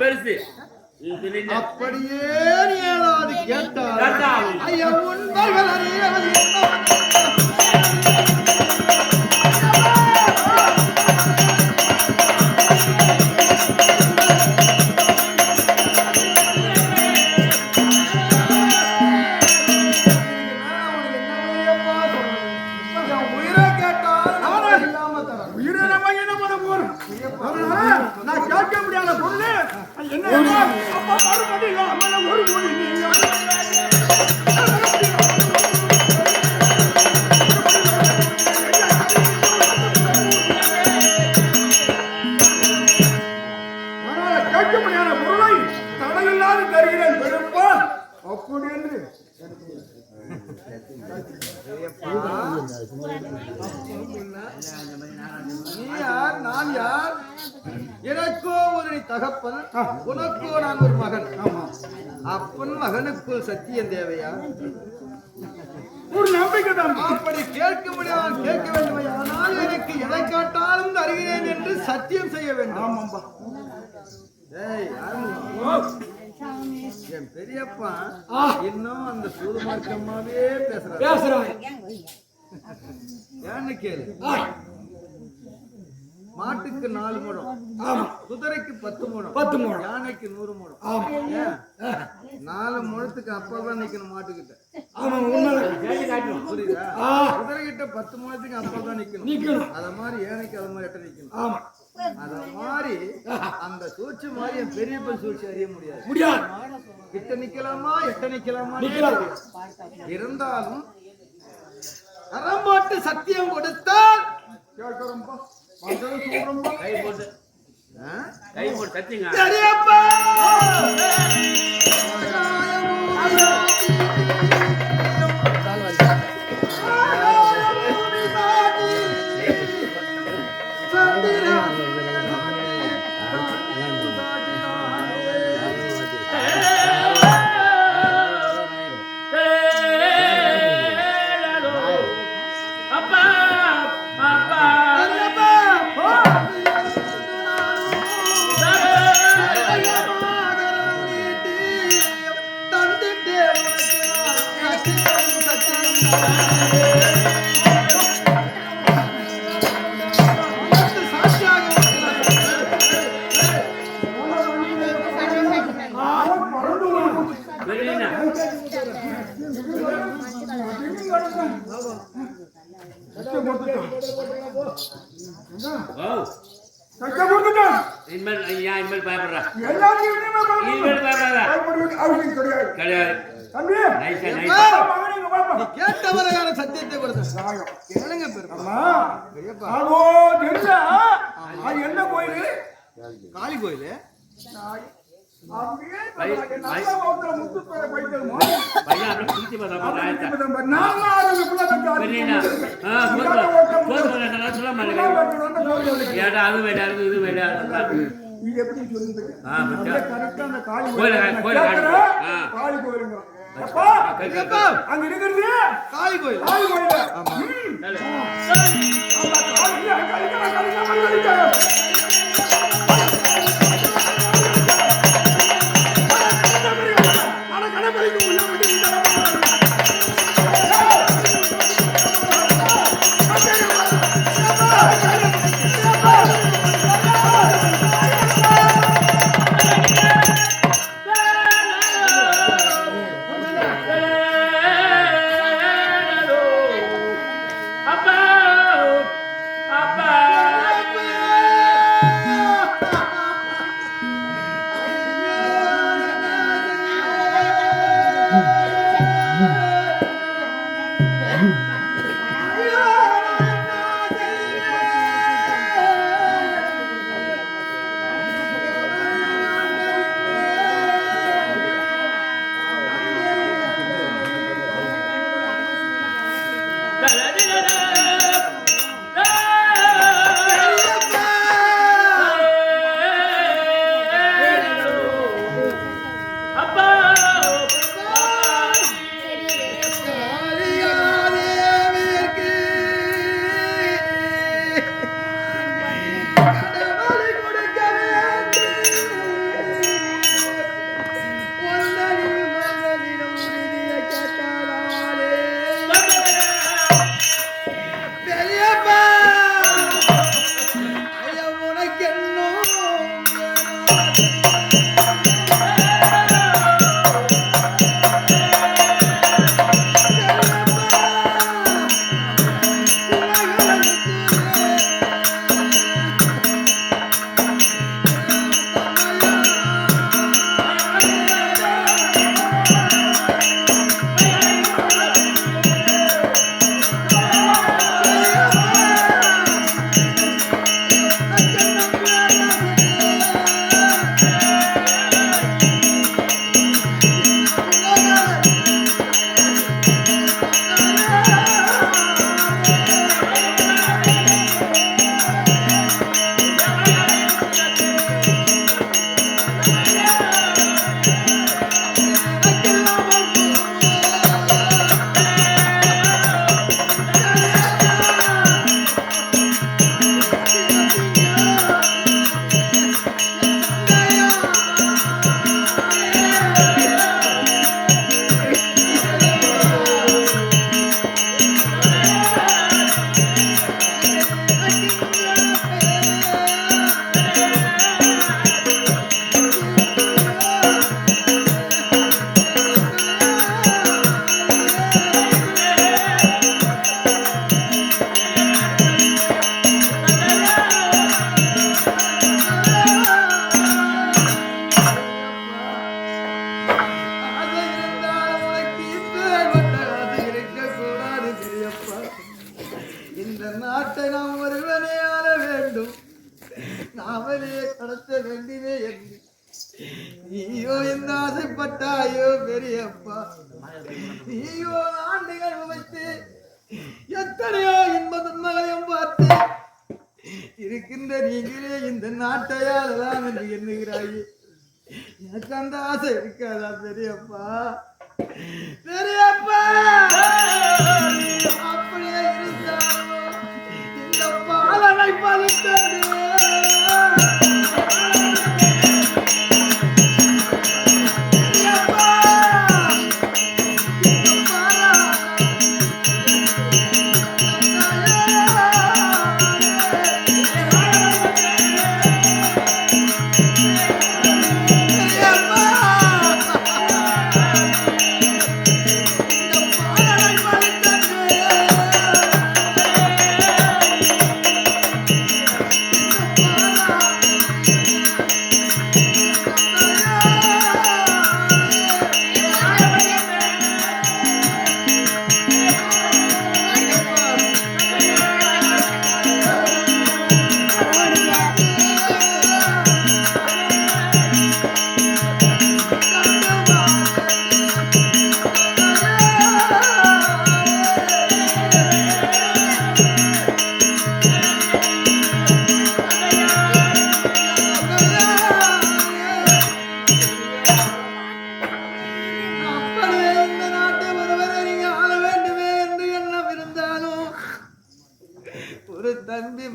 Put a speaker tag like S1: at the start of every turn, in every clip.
S1: பெருசு
S2: அப்படியே ஏழாது கேட்டால் ஐயா உண்மைகள் அறியாது
S3: நான் கேட்க முடியாத பொருள் என்ன அப்பா மறுபடியும் ஒரு மொழி கேட்க முடியாத பொருளை தடையில்லாது தருகிறேன் பெருப்பான் அப்படி என்று
S2: நீ யார் நான் யார் எனக்கோ ஒரு தகப்பன் உனக்கோ நான் ஒரு மகன் அப்பன் மகனுக்குள் சத்தியம் தேவையா
S3: ஒரு நம்பிக்கை தான்
S2: அப்படி கேட்க முடியாது கேட்க வேண்டும் ஆனால் எனக்கு எதை காட்டாலும் தருகிறேன் என்று சத்தியம் செய்ய வேண்டும் என் பெரியப்பா இன்னும் அந்த சூது மார்க்கமாவே பேசுறாங்க ஏன்னு கேளு மாட்டுக்கு 4 முழம் குதிரைக்கு 10 முழம் யானைக்கு 100 முழம் 4 முழத்துக்கு அப்பதான் நிக்கணும் மாட்டுக்கிட்ட புரியுதா குதிரை கிட்ட 10 முழத்துக்கு அப்பதான் நிக்கணும் அத மாதிரி யானைக்கு அத மாதிரி எட்ட நிக்கணும் அத மாதிரி அந்த சூழ்ச்சி மாதிரி என் பெரியப்பன் சூழ்ச்சி அறிய முடியாது கிட்ட நிக்கலாமா எட்ட நிக்கலாமா இருந்தாலும் அறம்போட்டு சத்தியம் கொடுத்தால்
S1: கை போட்டு சத்தியங்க
S2: சரியப்பா கேட்டவரையான சத்தியத்தை
S3: என்ன கோயில்
S2: காளி கோயில்
S3: அங்க இருக்கிறது
S2: காளி கோயில் ஒருவனே ஆள வேண்டும் நாமளே கடத்த வேண்டியதே என்று நீயோ என்ன ஆசைப்பட்டாயோ பெரியப்பா நீயோ ஆண்டுகள் வைத்து எத்தனையோ இன்ப துன்பங்களையும் பார்த்து இருக்கின்ற நீங்களே இந்த நாட்டையாளலாம் என்று எண்ணுகிறாயே எனக்கு அந்த ஆசை இருக்காதா பெரியப்பா பெரியப்பா அப்படியே இருந்தாலும் இந்த பாலனை பழுத்தது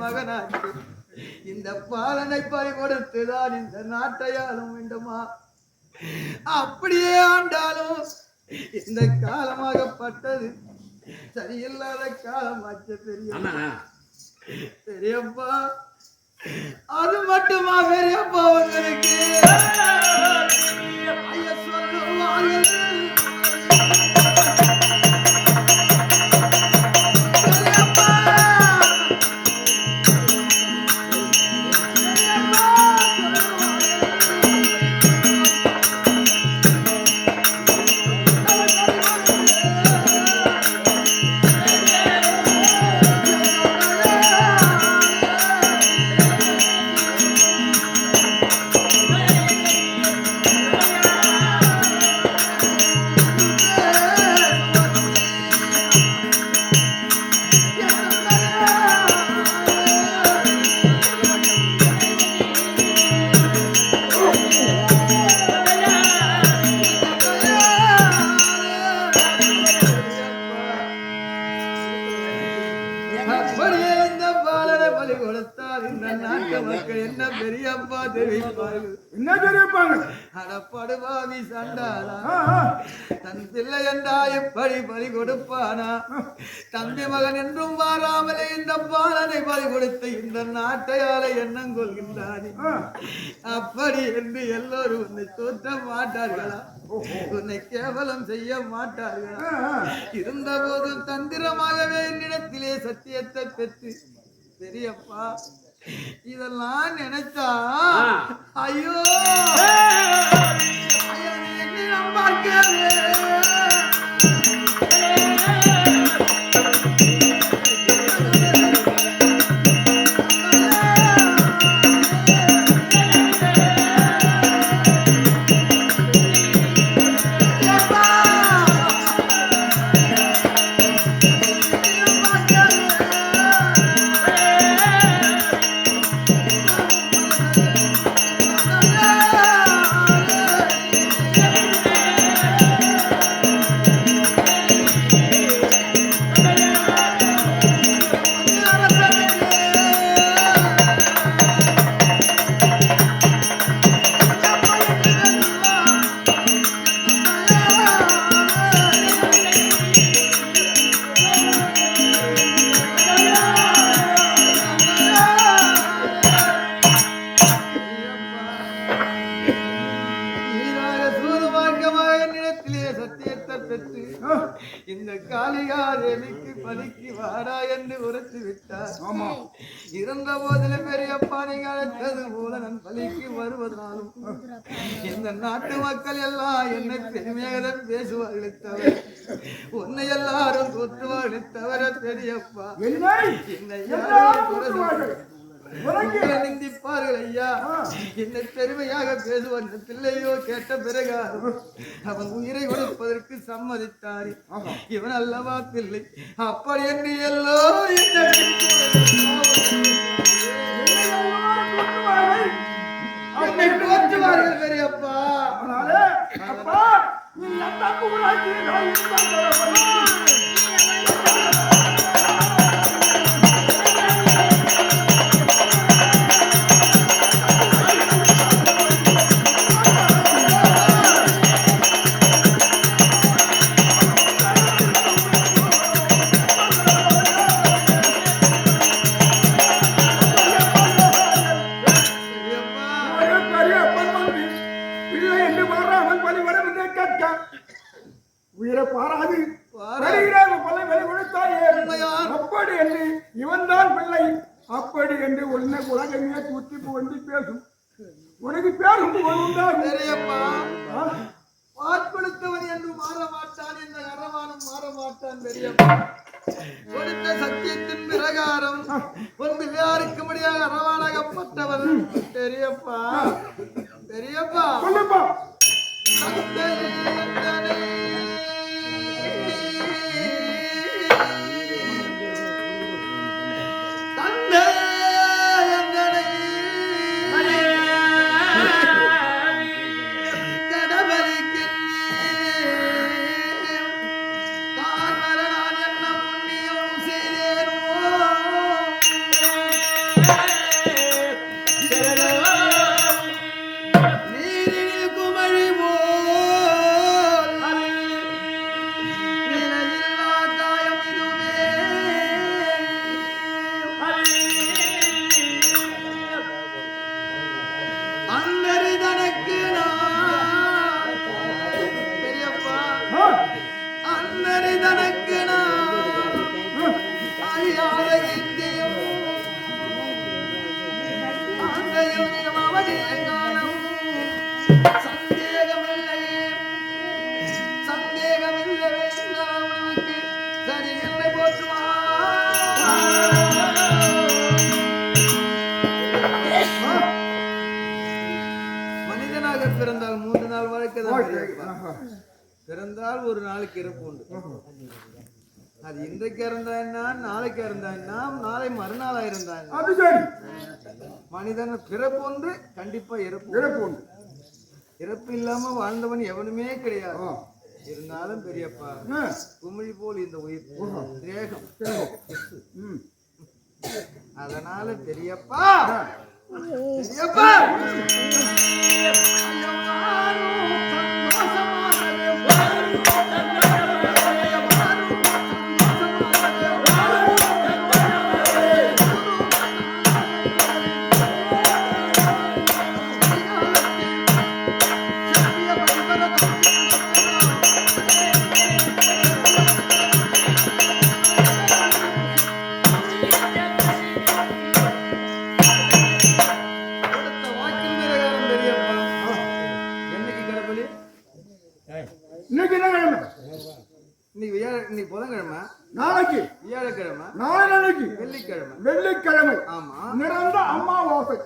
S2: மகனாச்சு இந்த பாலனை பறி கொடுத்துதான் இந்த நாட்டை ஆளும் வேண்டுமா அப்படியே ஆண்டாலும் இந்த காலமாகப்பட்டது சரியில்லாத காலமாச்சு பெரியப்பா அது மட்டுமா பெரியப்பா உங்களுக்கு சொல்லுவார்கள் என்ன பெரியப்பா தெரிவிப்பார்கள் என்ன தெரிவிப்பாங்க அடப்படுவாவி சண்டாளா தன் பிள்ளை என்றா எப்படி பலி கொடுப்பானா தம்பி மகன் என்றும் வாராமலே இந்த பாலனை பலி கொடுத்து இந்த நாட்டையால எண்ணம் கொள்கின்றானே அப்படி என்று எல்லோரும் உன்னை தோற்ற மாட்டார்களா உன்னை கேவலம் செய்ய மாட்டார்களா இருந்த போதும் தந்திரமாகவே என்னிடத்திலே சத்தியத்தை பெற்று பெரியப்பா இதெல்லாம் நினைச்சா ஐயோ இந்த காளிகாதேவிக்கு பலிக்கு வாடா என்று உரைத்து விட்டார். இருந்த போதில பெரியப்பா நீங்க அழைத்தது போல நான் பலிக்கு வருவதாலும் இந்த நாட்டு மக்கள் எல்லாம் என்னை பெருமையாக பேசுவார்களே தவிர உன்னை எல்லாரும் தோற்றுவார்களே தவிர பெரியப்பா என்னை நிந்திப்பார்கள் ஐயா. என்னை பெருமையாக பேசுவான் பிள்ளையோ கேட்ட பிறகு அவன் உயிரை கொடுப்பதற்கு சம்மதித்தார். இவன் அல்லவா பிள்ளை அப்படி என்று எல்லோ என்னை தோற்றுவார்கள் பெரியப்பா.
S3: உயிரை பாராது அப்படி என்று இவன் தான் பிள்ளை அப்படி என்று உன்னை உலகமே தூத்தி வந்து பேசும். உனக்கு பேரும்
S2: வாட்கொடுத்தவன் என்று மாற மாட்டான், இந்த அரவானும் மாற மாட்டான். பெரியப்பா கொடுத்த சத்தியத்தின் பிரகாரம் உன் பிள்ளையாருக்கு முடியாக அரவானாகப்பட்டவன் பெரியப்பா. பெரியப்பா மனிதனாக பிறந்தால் 3 நாள் வாழ்க்கை தான். பிறந்தால் ஒரு நாளைக்கு இறப்பு உண்டு. அது இன்றைக்கு இருந்தா என்ன, நாளைக்கு இருந்தா என்ன, நாளை மறுநாளா இருந்தா மனிதன் பிறப்பு ஒன்று கண்டிப்பா இறப்பு உண்டு. இறப்பு இல்லாம வாழ்ந்தவன் எவனுமே கிடையாது. இருந்தாலும் பெரியப்பா குமிழி போல் இந்த உயிர் தேகம். அதனால பெரியப்பா பெரியப்பா இன்னைக்கு புதன்கிழமை, நாளைக்கு வியாழக்கிழமை, நாளைக்கு வெள்ளிக்கிழமை. ஆமா, நிறந்த அமாவாசை.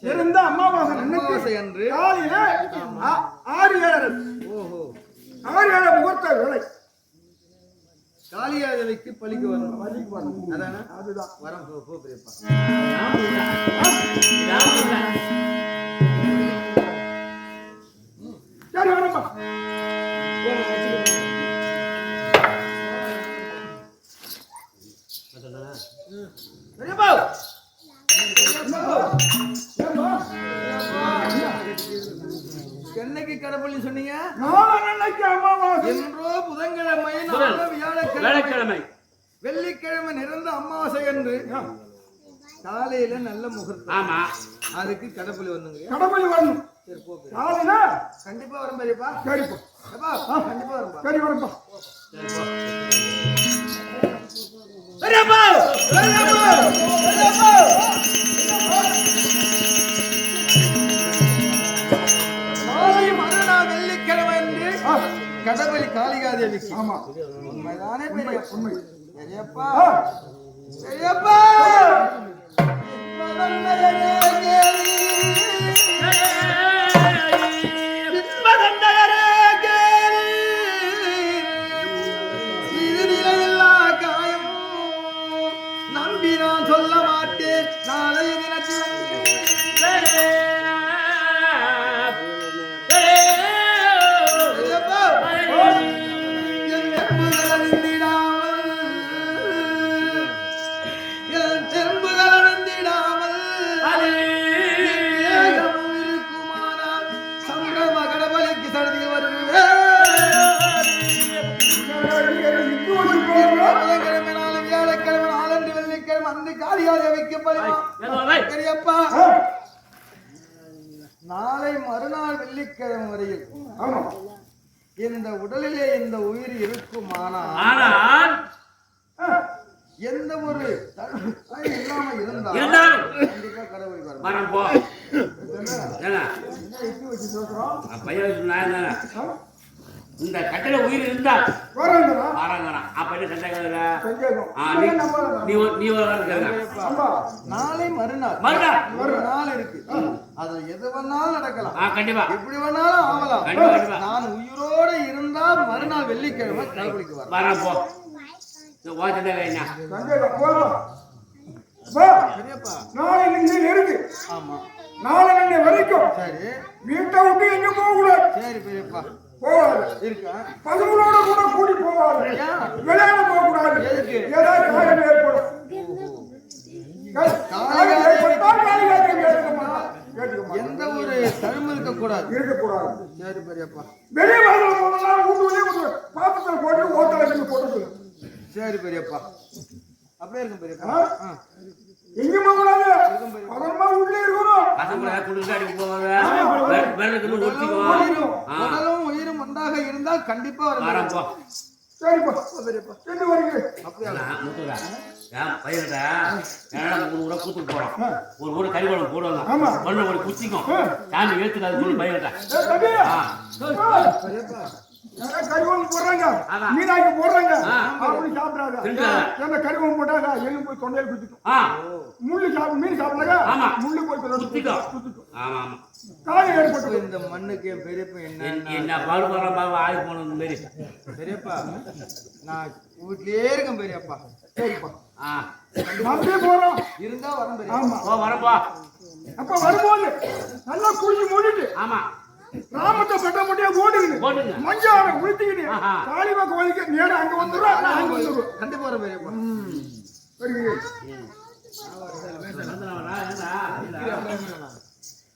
S2: நிறந்த அமாவாசை அன்று காலையில 6:07. ஓஹோ, 6:07 முகூர்த்த வேலை. காளியாதேவிக்கு பலிக்கு வரணும். அதானே, அதுதான் வரம். போ பெரியப்பா. சரி வரப்பா. என்னைக்கு கடப்பள்ளி சொன்னீங்க? என்றோ புதன்கிழமை, வியாழக்கிழமை, வெள்ளிக்கிழமை நிறந்த அமாவாசை என்று காலையில நல்ல முகூர்த்தம். ஆமா, அதுக்கு கடப்பள்ளி வந்துங்க. கடப்பள்ளி வரணும். சரி போ. காலையில கண்டிப்பா வரும் பெரியப்பா. சரிப்பா, கண்டிப்பா வரும்பா. சரி வரும்பா. பெரியப்பா நாளை மறுநாள் வெள்ளிக்கிழமை என்று கடவுளி காளிகாதேவிக்கு. ஆமா, உண்மைதானே பெரிய உண்மை. பெரியப்பா பெரியப்பா நம்பி நான் சொல்ல மாட்டேன். நாளைய தினத்தில் நாளை மறுநாள் வெள்ளிக்கிழமை வரையில் இந்த உடலிலே இந்த உயிர் இருக்குமானால் எந்த ஒரு இல்லாம இருந்தாலும் கண்டிப்பா கடவுள்
S1: இந்த கட்டளை உயிர் இருந்தா
S2: நாளை மறுநாள் இருக்கு. அது எது வேணாலும் நடக்கலாம். கண்டிப்பா எப்படி வேணாலும் ஆகலாம். நான் உயிரோட இருந்தால் மறுநாள் வெள்ளிக்கிழமை கடவுளுக்கு வரப்போ ஆமா
S3: நாளை வரைக்கும்
S2: சரி
S3: வீட்டை விட்டு எங்க போக கூடாது.
S2: சரி பெரியப்பா
S3: இருக்கா பசங்களோட கூட கூடி போவாரு. விளையாட போக கூடாது. ஏதாவது காயம் ஏற்படும்.
S2: எந்த ஒரு தழும்பு இருக்கக்கூடாது. சரி பெரியப்பா.
S3: வெளியே பாத்திரத்தில் போட்டு ஓட்டல போட்டு.
S2: சரி பெரியப்பா. அப்படியே இருக்கும் பெரியப்பா.
S3: எங்க போகக்கூடாது. பதமா உள்ளே இருக்கணும்.
S2: உடலும் உயிரும் ஒன்றாக இருந்தால் கண்டிப்பா வரும்.
S3: சரிப்பா பெரியப்பா. ரெண்டு வரைக்கும்
S1: கூத்துக்கு போறோம். ஒரு ஊர் கறிவளம் போடுவாங்க. ஒரு குச்சிக்கும் சாமி ஏத்துக்காது பயிரிட்டா
S3: கறிவம் போடுறாங்க, மீனாக்கி போடுறாங்க. அப்படி சாப்பிடாங்க. என்ன கறிவம் போட்டாங்க எலும்பு போய் தொண்டையில் குத்திக்கும். முள்ளு சாப்பிடு மீன் சாப்பிடாங்க முள்ளு போய் காயம் ஏற்பட்டு.
S2: இந்த மண்ணுக்கு என் பெரியப்பா
S1: என்ன பாடுபடுற ஆகி போனது மாரி.
S2: பெரியப்பா நான் வீட்லயே இருக்கேன் பெரியப்பா.
S3: சரிப்பா அப்படியே போறோம்.
S2: இருந்தா வரும்.
S3: ஆமா
S1: வரப்பா.
S3: அப்ப வரும்போது நல்லா குளிச்சு மூடிட்டு
S1: ஆமா
S3: ராமத்தை பெட்ட முட்டையா ஓடுங்க. மஞ்சார உளுத்திக்கிட்டு காளிமா கோயிலுக்கு நேரம் அங்க வந்துடும். அங்க வந்துடும்.
S2: கண்டிப்பா வரும் பெரியப்பா.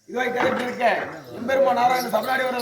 S1: இதுவாய் கிடைச்சிருக்க எம்பெருமா நாராயண சபலாடி வர